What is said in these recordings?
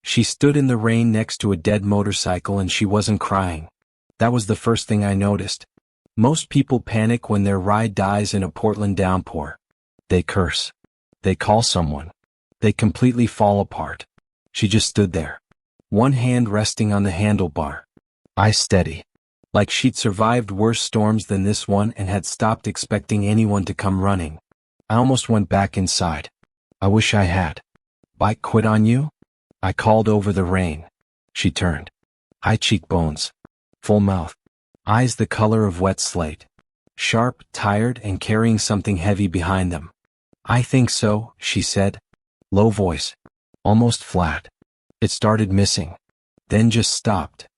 She stood in the rain next to a dead motorcycle and she wasn't crying. That was the first thing I noticed. Most people panic when their ride dies in a Portland downpour. They curse. They call someone. They completely fall apart. She just stood there. One hand resting on the handlebar. Eyes steady. Like she'd survived worse storms than this one and had stopped expecting anyone to come running. I almost went back inside. I wish I had. Bike quit on you? I called over the rain. She turned. High cheekbones. Full mouth. Eyes the color of wet slate. Sharp, tired, and carrying something heavy behind them. I think so, she said. Low voice. Almost flat. It started missing. Then just stopped.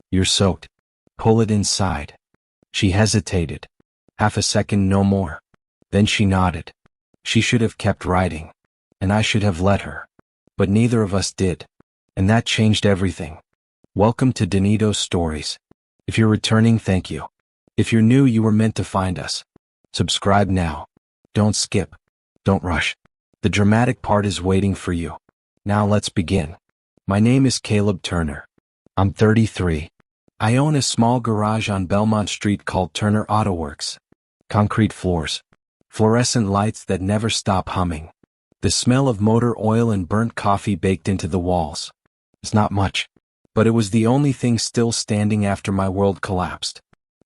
You're soaked. Pull it inside. She hesitated. Half a second, no more. Then she nodded. She should have kept riding. And I should have let her. But neither of us did. And that changed everything. Welcome to Danito Stories. If you're returning, thank you. If you're new, you were meant to find us. Subscribe now. Don't skip. Don't rush. The dramatic part is waiting for you. Now let's begin. My name is Caleb Turner. I'm 33. I own a small garage on Belmont Street called Turner Auto Works. Concrete floors. Fluorescent lights that never stop humming. The smell of motor oil and burnt coffee baked into the walls. It's not much. But it was the only thing still standing after my world collapsed.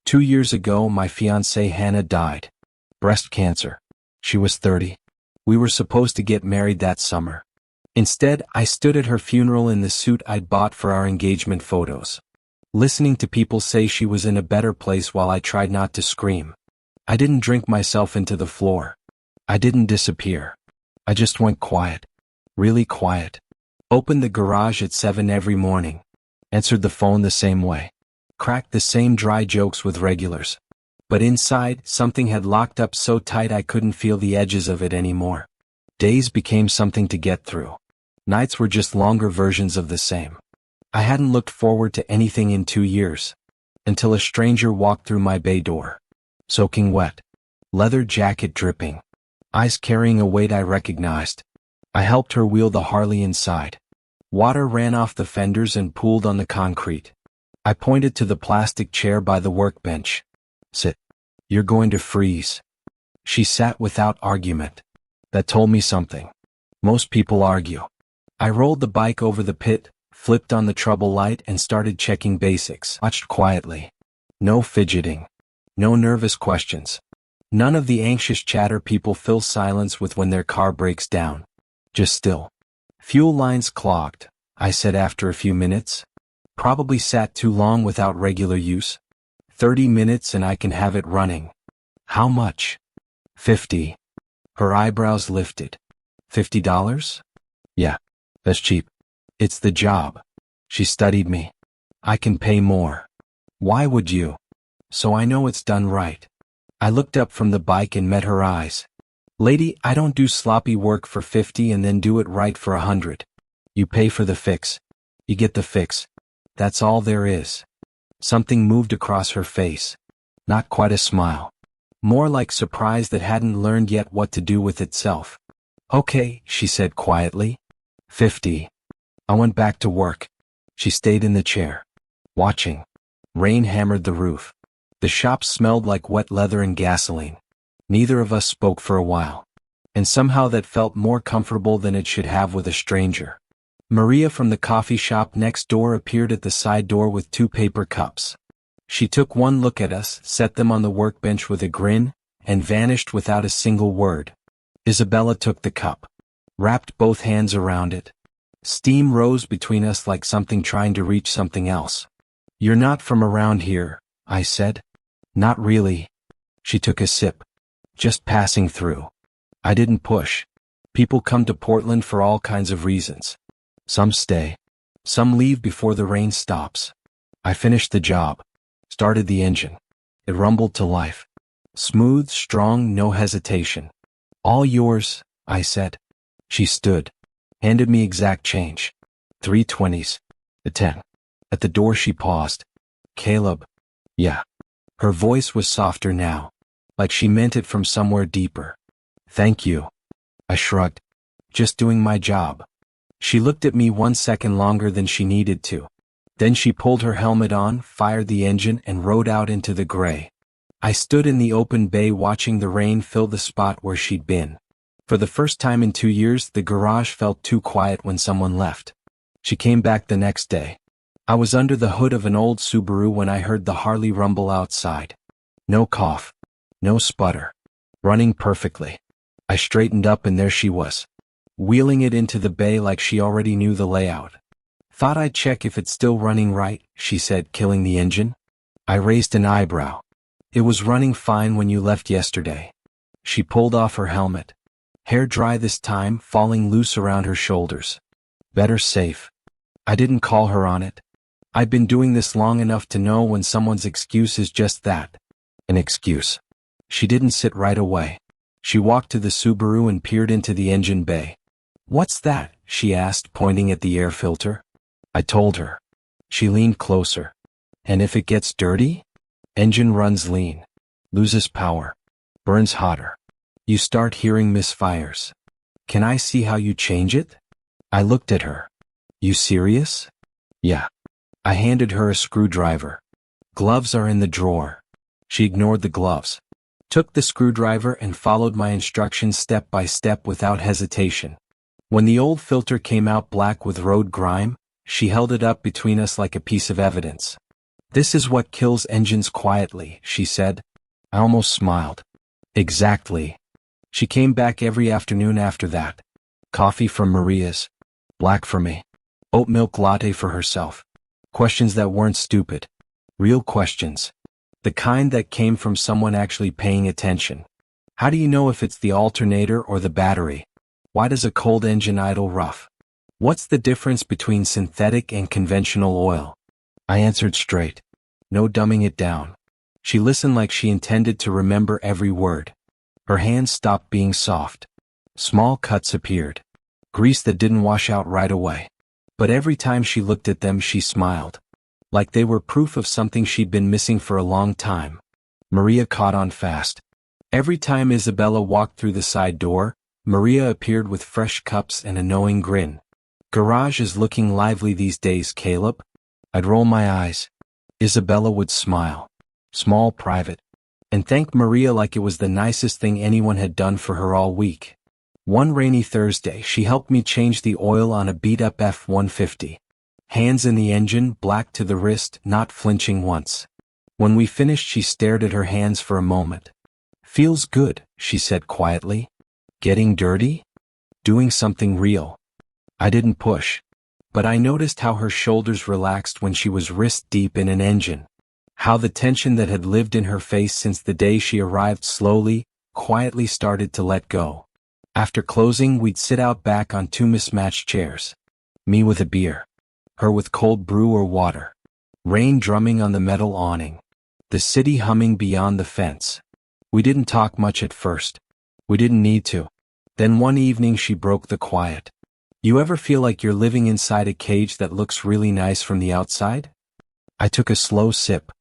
2 years ago, my fiancée Hannah died. Breast cancer. She was 30. We were supposed to get married that summer. Instead, I stood at her funeral in the suit I'd bought for our engagement photos. Listening to people say she was in a better place while I tried not to scream. I didn't drink myself into the floor. I didn't disappear. I just went quiet. Really quiet. Opened the garage at 7 every morning. Answered the phone the same way. Cracked the same dry jokes with regulars. But inside, something had locked up so tight I couldn't feel the edges of it anymore. Days became something to get through. Nights were just longer versions of the same. I hadn't looked forward to anything in 2 years. Until a stranger walked through my bay door. Soaking wet. Leather jacket dripping. Eyes carrying a weight I recognized. I helped her wheel the Harley inside. Water ran off the fenders and pooled on the concrete. I pointed to the plastic chair by the workbench. Sit. You're going to freeze. She sat without argument. That told me something. Most people argue. I rolled the bike over the pit, flipped on the trouble light and started checking basics. Watched quietly. No fidgeting. No nervous questions. None of the anxious chatter people fill silence with when their car breaks down. Just still. Fuel lines clogged, I said after a few minutes. Probably sat too long without regular use. 30 minutes and I can have it running. How much? 50. Her eyebrows lifted. $50? Yeah, that's cheap. It's the job. She studied me. I can pay more. Why would you? So I know it's done right. I looked up from the bike and met her eyes. Lady, I don't do sloppy work for 50 and then do it right for 100. You pay for the fix. You get the fix. That's all there is. Something moved across her face. Not quite a smile. More like surprise that hadn't learned yet what to do with itself. Okay, she said quietly. 50. I went back to work. She stayed in the chair. Watching. Rain hammered the roof. The shop smelled like wet leather and gasoline. Neither of us spoke for a while. And somehow that felt more comfortable than it should have with a stranger. Maria from the coffee shop next door appeared at the side door with 2 paper cups. She took one look at us, set them on the workbench with a grin, and vanished without a single word. Isabella took the cup. Wrapped both hands around it. Steam rose between us like something trying to reach something else. You're not from around here, I said. Not really. She took a sip. Just passing through. I didn't push. People come to Portland for all kinds of reasons. Some stay. Some leave before the rain stops. I finished the job. Started the engine. It rumbled to life. Smooth, strong, no hesitation. All yours, I said. She stood. Handed me exact change. 3 20s. A 10. At the door she paused. Caleb. Yeah. Her voice was softer now. Like she meant it from somewhere deeper. Thank you. I shrugged. Just doing my job. She looked at me 1 second longer than she needed to. Then she pulled her helmet on, fired the engine, and rode out into the gray. I stood in the open bay watching the rain fill the spot where she'd been. For the first time in 2 years, the garage felt too quiet when someone left. She came back the next day. I was under the hood of an old Subaru when I heard the Harley rumble outside. No cough. No sputter. Running perfectly. I straightened up and there she was, wheeling it into the bay like she already knew the layout. Thought I'd check if it's still running right, she said, killing the engine. I raised an eyebrow. It was running fine when you left yesterday. She pulled off her helmet. Hair dry this time, falling loose around her shoulders. Better safe. I didn't call her on it. I've been doing this long enough to know when someone's excuse is just that. An excuse. She didn't sit right away. She walked to the Subaru and peered into the engine bay. What's that? She asked, pointing at the air filter. I told her. She leaned closer. And if it gets dirty? Engine runs lean. Loses power. Burns hotter. You start hearing misfires. Can I see how you change it? I looked at her. You serious? Yeah. I handed her a screwdriver. Gloves are in the drawer. She ignored the gloves. Took the screwdriver and followed my instructions step by step without hesitation. When the old filter came out black with road grime, she held it up between us like a piece of evidence. This is what kills engines quietly, she said. I almost smiled. Exactly. She came back every afternoon after that. Coffee from Maria's. Black for me. Oat milk latte for herself. Questions that weren't stupid. Real questions. The kind that came from someone actually paying attention. How do you know if it's the alternator or the battery? Why does a cold engine idle rough? What's the difference between synthetic and conventional oil? I answered straight. No dumbing it down. She listened like she intended to remember every word. Her hands stopped being soft. Small cuts appeared. Grease that didn't wash out right away. But every time she looked at them she smiled. Like they were proof of something she'd been missing for a long time. Maria caught on fast. Every time Isabella walked through the side door, Maria appeared with fresh cups and a knowing grin. Garage is looking lively these days, Caleb. I'd roll my eyes. Isabella would smile. Small, private. And thank Maria like it was the nicest thing anyone had done for her all week. One rainy Thursday she helped me change the oil on a beat-up F-150. Hands in the engine, black to the wrist, not flinching once. When we finished she stared at her hands for a moment. Feels good, she said quietly. Getting dirty? Doing something real. I didn't push. But I noticed how her shoulders relaxed when she was wrist-deep in an engine. How the tension that had lived in her face since the day she arrived slowly, quietly started to let go. After closing, we'd sit out back on 2 mismatched chairs. Me with a beer. Her with cold brew or water. Rain drumming on the metal awning. The city humming beyond the fence. We didn't talk much at first. We didn't need to. Then one evening she broke the quiet. You ever feel like you're living inside a cage that looks really nice from the outside? I took a slow sip.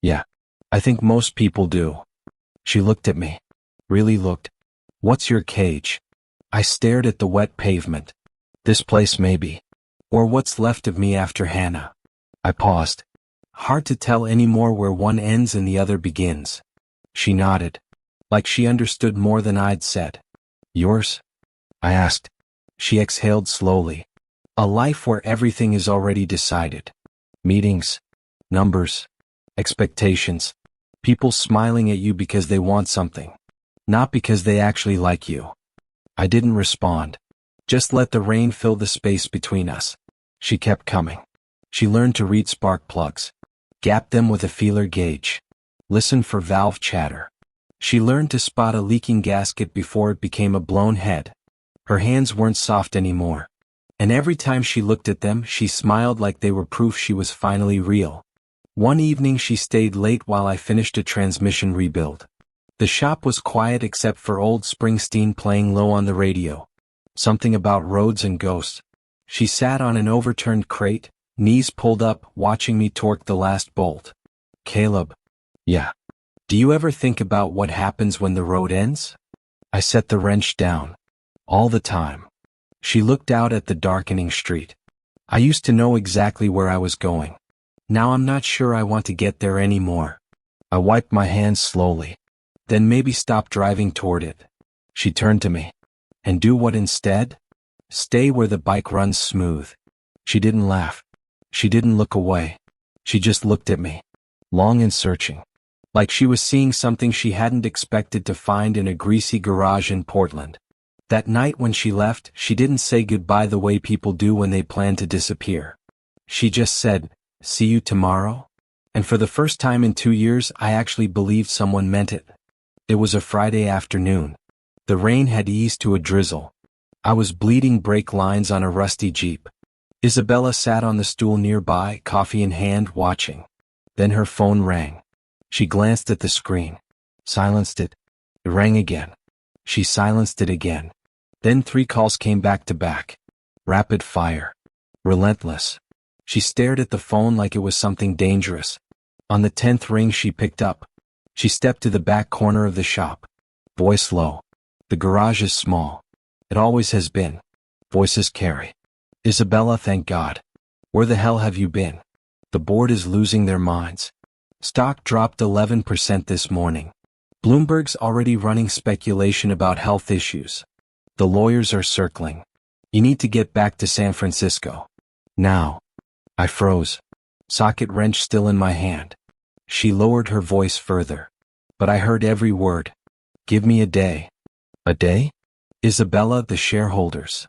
Yeah. I think most people do. She looked at me. Really looked. What's your cage? I stared at the wet pavement. This place maybe. Or what's left of me after Hannah. I paused. Hard to tell anymore where one ends and the other begins. She nodded. Like she understood more than I'd said. Yours? I asked. She exhaled slowly. A life where everything is already decided. Meetings. Numbers. Expectations. People smiling at you because they want something. Not because they actually like you. I didn't respond. Just let the rain fill the space between us. She kept coming. She learned to read spark plugs. Gap them with a feeler gauge. Listen for valve chatter. She learned to spot a leaking gasket before it became a blown head. Her hands weren't soft anymore. And every time she looked at them, she smiled like they were proof she was finally real. One evening she stayed late while I finished a transmission rebuild. The shop was quiet except for old Springsteen playing low on the radio. Something about roads and ghosts. She sat on an overturned crate, knees pulled up, watching me torque the last bolt. Caleb. Yeah. Do you ever think about what happens when the road ends? I set the wrench down. All the time. She looked out at the darkening street. I used to know exactly where I was going. Now I'm not sure I want to get there anymore. I wiped my hands slowly. Then maybe stop driving toward it. She turned to me. And do what instead? Stay where the bike runs smooth. She didn't laugh. She didn't look away. She just looked at me. Long and searching. Like she was seeing something she hadn't expected to find in a greasy garage in Portland. That night when she left, she didn't say goodbye the way people do when they plan to disappear. She just said, "See you tomorrow?" And for the first time in 2 years, I actually believed someone meant it. It was a Friday afternoon. The rain had eased to a drizzle. I was bleeding brake lines on a rusty Jeep. Isabella sat on the stool nearby, coffee in hand, watching. Then her phone rang. She glanced at the screen. Silenced it. It rang again. She silenced it again. Then 3 calls came back to back. Rapid fire. Relentless. She stared at the phone like it was something dangerous. On the 10th ring she picked up. She stepped to the back corner of the shop. Voice low. The garage is small. It always has been. Voices carry. Isabella, thank God. Where the hell have you been? The board is losing their minds. Stock dropped 11% this morning. Bloomberg's already running speculation about health issues. The lawyers are circling. You need to get back to San Francisco. Now. I froze. Socket wrench still in my hand. She lowered her voice further. But I heard every word. Give me a day. A day? Isabella, the shareholders.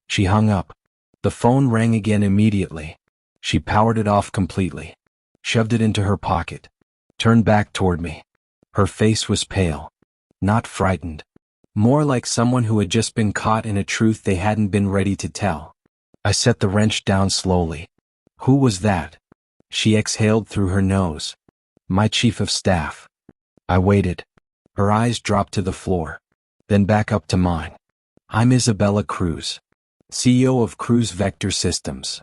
She hung up. The phone rang again immediately. She powered it off completely. Shoved it into her pocket. Turned back toward me. Her face was pale. Not frightened. More like someone who had just been caught in a truth they hadn't been ready to tell. I set the wrench down slowly. Who was that? She exhaled through her nose. My chief of staff. I waited. Her eyes dropped to the floor. Then back up to mine. I'm Isabella Cruz. CEO of Cruz Vector Systems.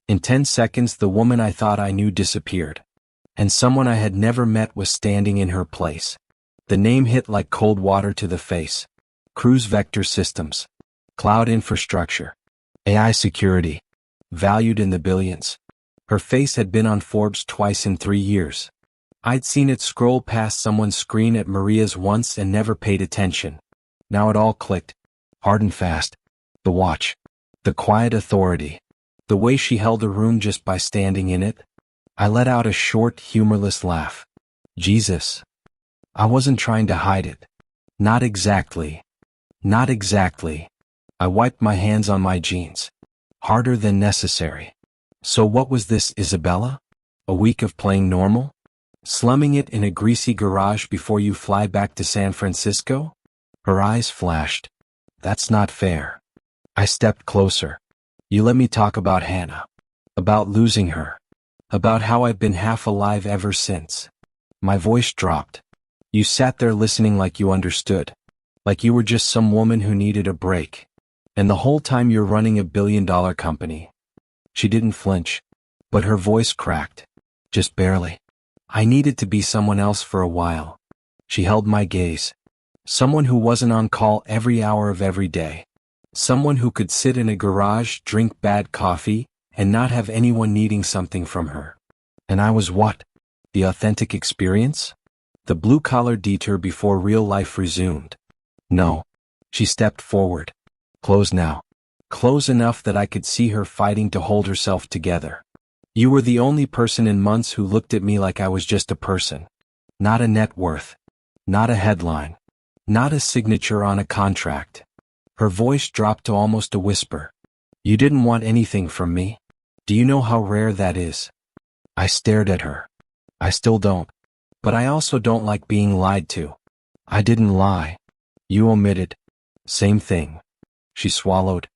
In 10 seconds the woman I thought I knew disappeared. And someone I had never met was standing in her place. The name hit like cold water to the face. Cruz Vector Systems. Cloud infrastructure. AI security. Valued in the billions. Her face had been on Forbes twice in 3 years. I'd seen it scroll past someone's screen at Maria's once and never paid attention. Now it all clicked. Hard and fast. The watch. The quiet authority. The way she held a room just by standing in it. I let out a short, humorless laugh. Jesus. I wasn't trying to hide it. Not exactly. Not exactly. I wiped my hands on my jeans. Harder than necessary. So what was this, Isabella? A week of playing normal? Slumming it in a greasy garage before you fly back to San Francisco? Her eyes flashed. That's not fair. I stepped closer. You let me talk about Hannah. About losing her. About how I've been half alive ever since. My voice dropped. You sat there listening like you understood. Like you were just some woman who needed a break. And the whole time you're running a billion-dollar company. She didn't flinch. But her voice cracked. Just barely. I needed to be someone else for a while. She held my gaze. Someone who wasn't on call every hour of every day. Someone who could sit in a garage, drink bad coffee, and not have anyone needing something from her. And I was what? The authentic experience? The blue-collar detour before real life resumed. No. She stepped forward. Close now. Close enough that I could see her fighting to hold herself together. You were the only person in months who looked at me like I was just a person. Not a net worth. Not a headline. Not a signature on a contract. Her voice dropped to almost a whisper. You didn't want anything from me? Do you know how rare that is? I stared at her. I still don't. But I also don't like being lied to. I didn't lie. You omitted. Same thing. She swallowed.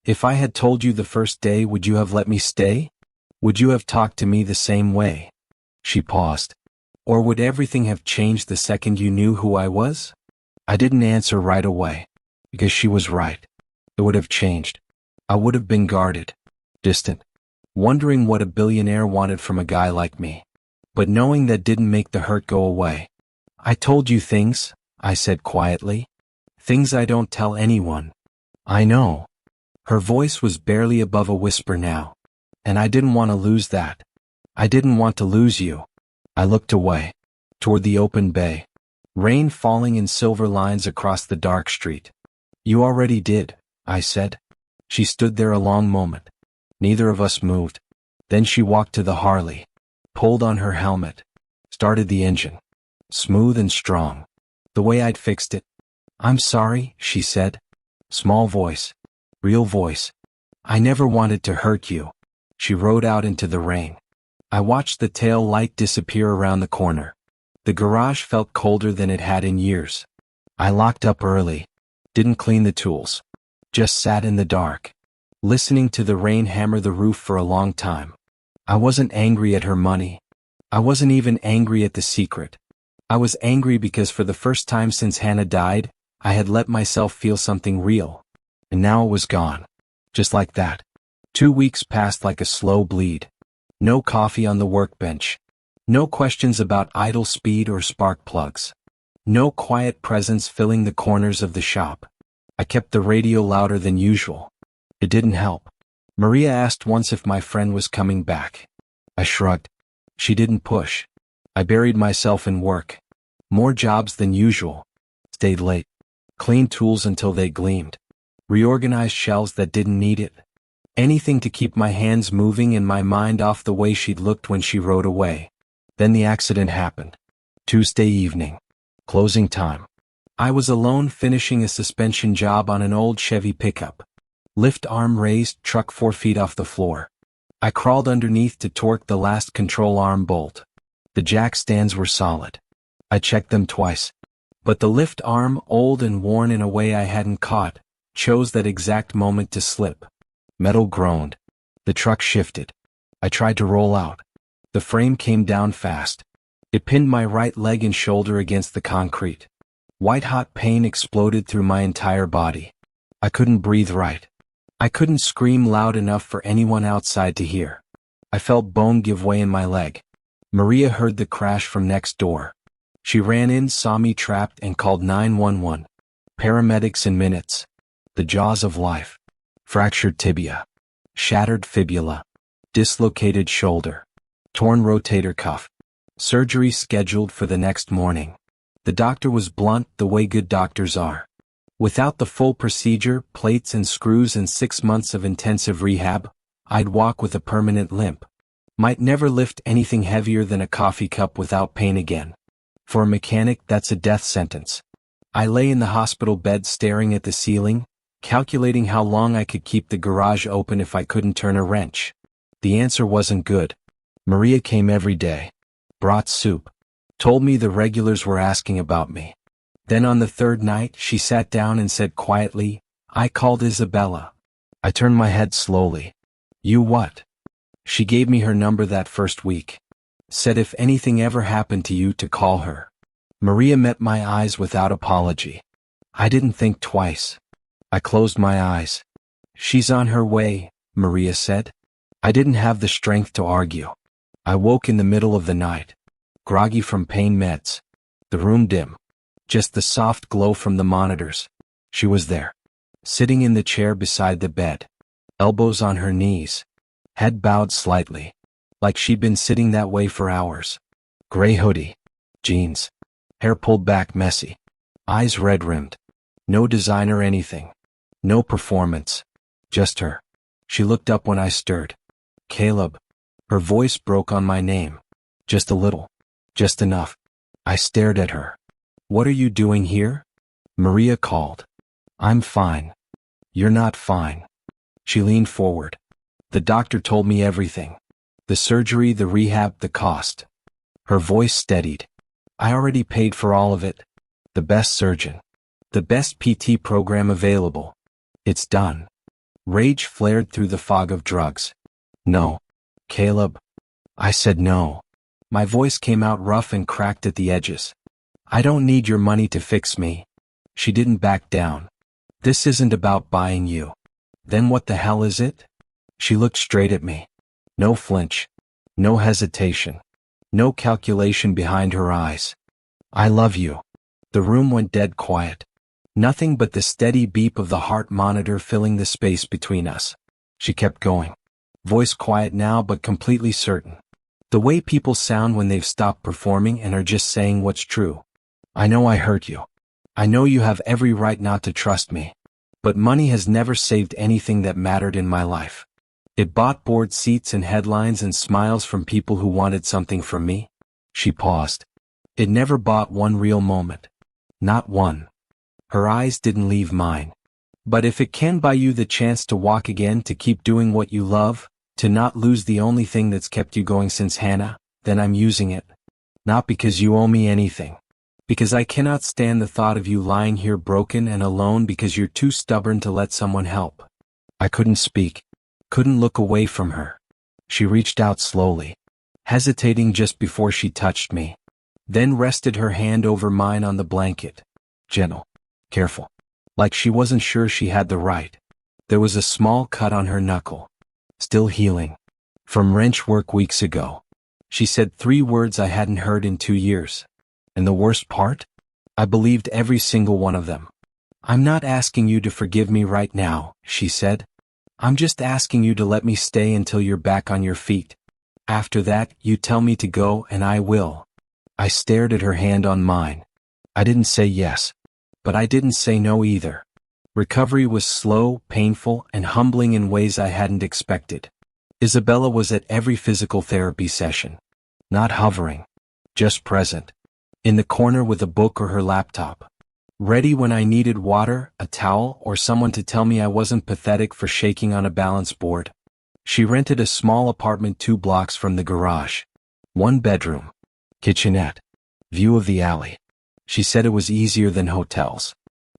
If I had told you the first day, would you have let me stay? Would you have talked to me the same way? She paused. Or would everything have changed the second you knew who I was? I didn't answer right away. Because she was right. It would have changed. I would have been guarded. Distant. Wondering what a billionaire wanted from a guy like me. But knowing that didn't make the hurt go away. I told you things, I said quietly. Things I don't tell anyone. I know. Her voice was barely above a whisper now. And I didn't want to lose that. I didn't want to lose you. I looked away, toward the open bay. Rain falling in silver lines across the dark street. You already did, I said. She stood there a long moment. Neither of us moved. Then she walked to the Harley, pulled on her helmet, started the engine. Smooth and strong. The way I'd fixed it. I'm sorry, she said. Small voice. Real voice. I never wanted to hurt you. She rode out into the rain. I watched the tail light disappear around the corner. The garage felt colder than it had in years. I locked up early. Didn't clean the tools. Just sat in the dark, listening to the rain hammer the roof for a long time. I wasn't angry at her money. I wasn't even angry at the secret. I was angry because for the first time since Hannah died, I had let myself feel something real. And now it was gone. Just like that. 2 weeks passed like a slow bleed. No coffee on the workbench. No questions about idle speed or spark plugs. No quiet presence filling the corners of the shop. I kept the radio louder than usual. It didn't help. Maria asked once if my friend was coming back. I shrugged. She didn't push. I buried myself in work. More jobs than usual. Stayed late. Cleaned tools until they gleamed. Reorganized shelves that didn't need it. Anything to keep my hands moving and my mind off the way she'd looked when she rode away. Then the accident happened. Tuesday evening. Closing time. I was alone finishing a suspension job on an old Chevy pickup. Lift arm raised, truck 4 feet off the floor. I crawled underneath to torque the last control arm bolt. The jack stands were solid. I checked them twice. But the lift arm, old and worn in a way I hadn't caught, chose that exact moment to slip. Metal groaned. The truck shifted. I tried to roll out. The frame came down fast. It pinned my right leg and shoulder against the concrete. White-hot pain exploded through my entire body. I couldn't breathe right. I couldn't scream loud enough for anyone outside to hear. I felt bone give way in my leg. Maria heard the crash from next door. She ran in, saw me trapped, and called 911. Paramedics in minutes. The jaws of life. Fractured tibia. Shattered fibula. Dislocated shoulder. Torn rotator cuff. Surgery scheduled for the next morning. The doctor was blunt, the way good doctors are. Without the full procedure, plates and screws, and 6 months of intensive rehab, I'd walk with a permanent limp. Might never lift anything heavier than a coffee cup without pain again. For a mechanic, that's a death sentence. I lay in the hospital bed staring at the ceiling, calculating how long I could keep the garage open if I couldn't turn a wrench. The answer wasn't good. Maria came every day. Brought soup. Told me the regulars were asking about me. Then on the 3rd night, she sat down and said quietly, I called Isabella. I turned my head slowly. You what? She gave me her number that first week. Said if anything ever happened to you to call her. Maria met my eyes without apology. I didn't think twice. I closed my eyes. She's on her way, Maria said. I didn't have the strength to argue. I woke in the middle of the night. Groggy from pain meds. The room dim. Just the soft glow from the monitors. She was there. Sitting in the chair beside the bed. Elbows on her knees. Head bowed slightly. Like she'd been sitting that way for hours. Gray hoodie. Jeans. Hair pulled back messy. Eyes red-rimmed. No designer anything. No performance. Just her. She looked up when I stirred. Caleb. Her voice broke on my name. Just a little. Just enough. I stared at her. What are you doing here? Maria called. I'm fine. You're not fine. She leaned forward. The doctor told me everything. The surgery, the rehab, the cost. Her voice steadied. I already paid for all of it. The best surgeon. The best PT program available. It's done. Rage flared through the fog of drugs. No. Caleb. I said no. My voice came out rough and cracked at the edges. I don't need your money to fix me. She didn't back down. This isn't about buying you. Then what the hell is it? She looked straight at me. No flinch. No hesitation. No calculation behind her eyes. I love you. The room went dead quiet. Nothing but the steady beep of the heart monitor filling the space between us. She kept going. Voice quiet now but completely certain. The way people sound when they've stopped performing and are just saying what's true. I know I hurt you. I know you have every right not to trust me. But money has never saved anything that mattered in my life. It bought board seats and headlines and smiles from people who wanted something from me. She paused. It never bought one real moment. Not one. Her eyes didn't leave mine. But if it can buy you the chance to walk again, to keep doing what you love, to not lose the only thing that's kept you going since Hannah, then I'm using it. Not because you owe me anything. Because I cannot stand the thought of you lying here broken and alone because you're too stubborn to let someone help. I couldn't speak. Couldn't look away from her. She reached out slowly, hesitating just before she touched me. Then rested her hand over mine on the blanket. Gentle. Careful. Like she wasn't sure she had the right. There was a small cut on her knuckle. Still healing. From wrench work weeks ago. She said 3 words I hadn't heard in 2 years. And the worst part? I believed every single one of them. I'm not asking you to forgive me right now, she said. I'm just asking you to let me stay until you're back on your feet. After that, you tell me to go and I will. I stared at her hand on mine. I didn't say yes. But I didn't say no either. Recovery was slow, painful, and humbling in ways I hadn't expected. Isabella was at every physical therapy session. Not hovering. Just present. In the corner with a book or her laptop. Ready when I needed water, a towel, or someone to tell me I wasn't pathetic for shaking on a balance board. She rented a small apartment 2 blocks from the garage. 1 bedroom. Kitchenette. View of the alley. She said it was easier than hotels.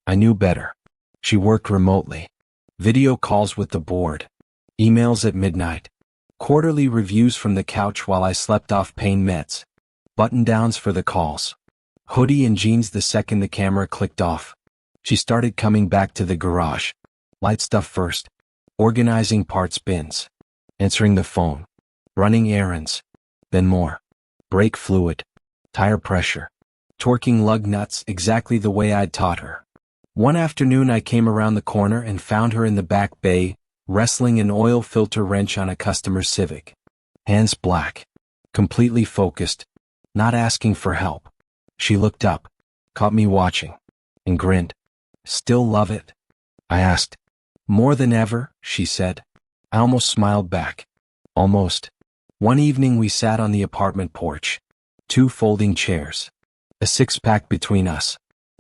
I knew better. She worked remotely. Video calls with the board. Emails at midnight. Quarterly reviews from the couch while I slept off pain meds. Button-downs for the calls. Hoodie and jeans the second the camera clicked off. She started coming back to the garage. Light stuff first. Organizing parts bins. Answering the phone. Running errands. Then more. Brake fluid. Tire pressure. Torquing lug nuts exactly the way I'd taught her. One afternoon I came around the corner and found her in the back bay, wrestling an oil filter wrench on a customer Civic. Hands black. Completely focused. Not asking for help. She looked up, caught me watching, and grinned. Still love it? I asked. More than ever, she said. I almost smiled back. Almost. One evening we sat on the apartment porch. 2 folding chairs. A 6-pack between us.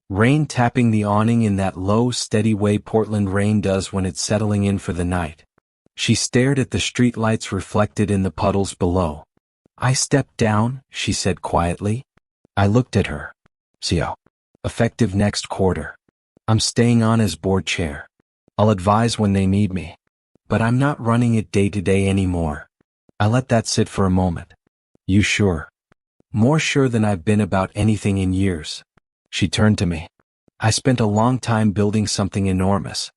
Rain tapping the awning in that low, steady way Portland rain does when it's settling in for the night. She stared at the street lights reflected in the puddles below. I stepped down, she said quietly. I looked at her. CO. Effective next quarter. I'm staying on as board chair. I'll advise when they need me. But I'm not running it day to day anymore. I let that sit for a moment. You sure? More sure than I've been about anything in years. She turned to me. I spent a long time building something enormous.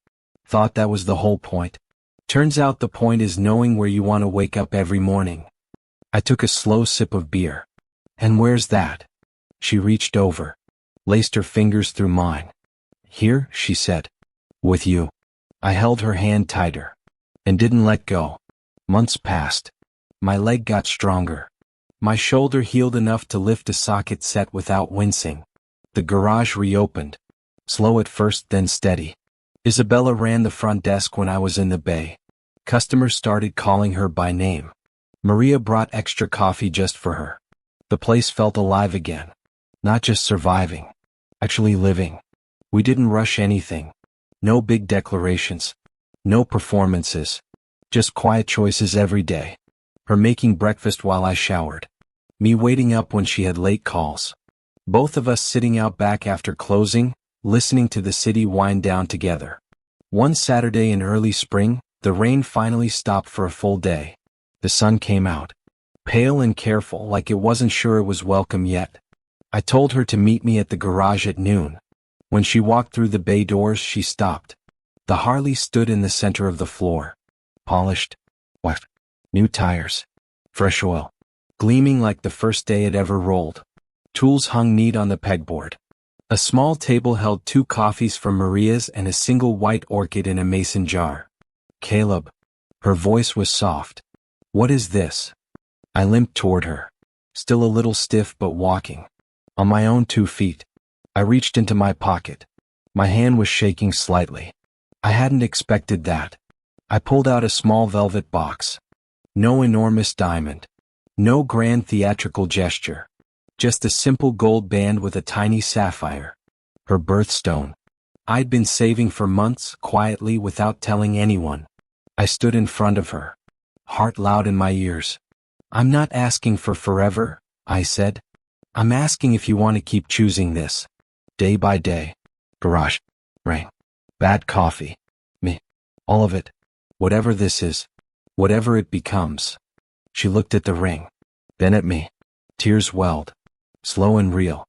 Thought that was the whole point. Turns out the point is knowing where you want to wake up every morning. I took a slow sip of beer. And where's that? She reached over. Laced her fingers through mine. Here, she said. With you. I held her hand tighter. And didn't let go. Months passed. My leg got stronger. My shoulder healed enough to lift a socket set without wincing. The garage reopened. Slow at first, then steady. Isabella ran the front desk when I was in the bay. Customers started calling her by name. Maria brought extra coffee just for her. The place felt alive again. Not just surviving. Actually living. We didn't rush anything. No big declarations. No performances. Just quiet choices every day. Her making breakfast while I showered. Me waiting up when she had late calls. Both of us sitting out back after closing, listening to the city wind down together. One Saturday in early spring, the rain finally stopped for a full day. The sun came out. Pale and careful, like it wasn't sure it was welcome yet. I told her to meet me at the garage at noon. When she walked through the bay doors, she stopped. The Harley stood in the center of the floor. Polished. Wet. New tires. Fresh oil. Gleaming like the first day it ever rolled. Tools hung neat on the pegboard. A small table held 2 coffees from Maria's and a single white orchid in a mason jar. Caleb. Her voice was soft. What is this? I limped toward her. Still a little stiff but walking. On my own 2 feet. I reached into my pocket. My hand was shaking slightly. I hadn't expected that. I pulled out a small velvet box. No enormous diamond. No grand theatrical gesture. Just a simple gold band with a tiny sapphire. Her birthstone. I'd been saving for months, quietly, without telling anyone. I stood in front of her. Heart loud in my ears. I'm not asking for forever, I said. I'm asking if you want to keep choosing this. Day by day. Garage. Rain. Bad coffee. Me. All of it. Whatever this is. Whatever it becomes. She looked at the ring. Then at me. Tears welled. Slow and real.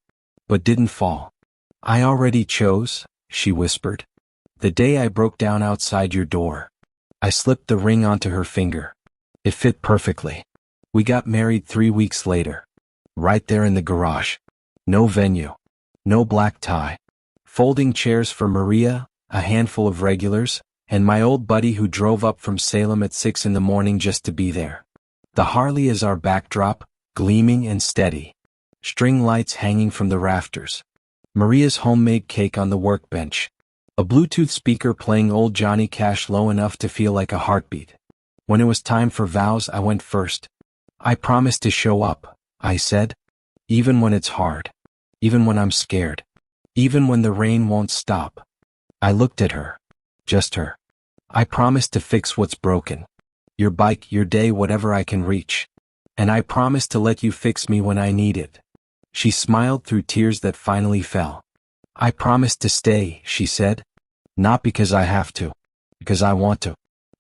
But didn't fall. I already chose, she whispered. The day I broke down outside your door. I slipped the ring onto her finger. It fit perfectly. We got married 3 weeks later. Right there in the garage. No venue. No black tie. Folding chairs for Maria, a handful of regulars, and my old buddy who drove up from Salem at 6 in the morning just to be there. The Harley is our backdrop, gleaming and steady. String lights hanging from the rafters. Maria's homemade cake on the workbench. A Bluetooth speaker playing old Johnny Cash low enough to feel like a heartbeat. When it was time for vows, I went first. I promised to show up, I said. Even when it's hard. Even when I'm scared. Even when the rain won't stop. I looked at her. Just her. I promised to fix what's broken. Your bike, your day, whatever I can reach. And I promised to let you fix me when I need it. She smiled through tears that finally fell. I promised to stay, she said. Not because I have to. Because I want to.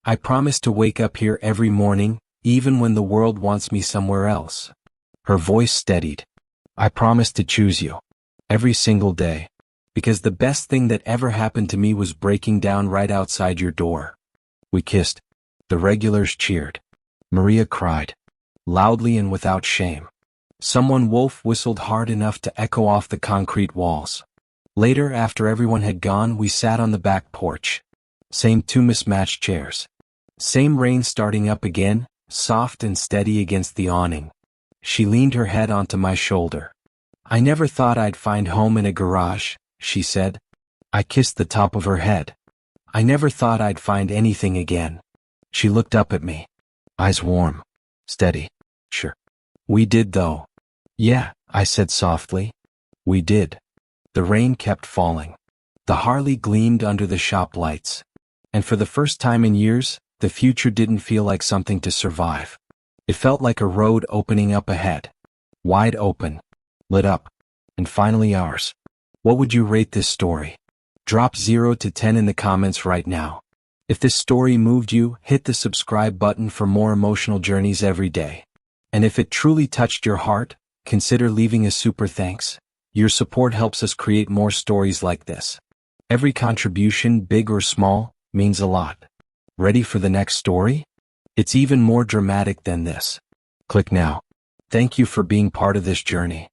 I promised to wake up here every morning, even when the world wants me somewhere else. Her voice steadied. I promised to choose you. Every single day. Because the best thing that ever happened to me was breaking down right outside your door. We kissed. The regulars cheered. Maria cried. Loudly and without shame. Someone wolf whistled hard enough to echo off the concrete walls. Later, after everyone had gone, we sat on the back porch. Same 2 mismatched chairs. Same rain starting up again, soft and steady against the awning. She leaned her head onto my shoulder. I never thought I'd find home in a garage, she said. I kissed the top of her head. I never thought I'd find anything again. She looked up at me. Eyes warm. Steady. Sure. We did though. Yeah, I said softly. We did. The rain kept falling. The Harley gleamed under the shop lights. And for the first time in years, the future didn't feel like something to survive. It felt like a road opening up ahead. Wide open. Lit up. And finally ours. What would you rate this story? Drop 0 to 10 in the comments right now. If this story moved you, hit the subscribe button for more emotional journeys every day. And if it truly touched your heart, consider leaving a super thanks. Your support helps us create more stories like this. Every contribution, big or small, means a lot. Ready for the next story? It's even more dramatic than this. Click now. Thank you for being part of this journey.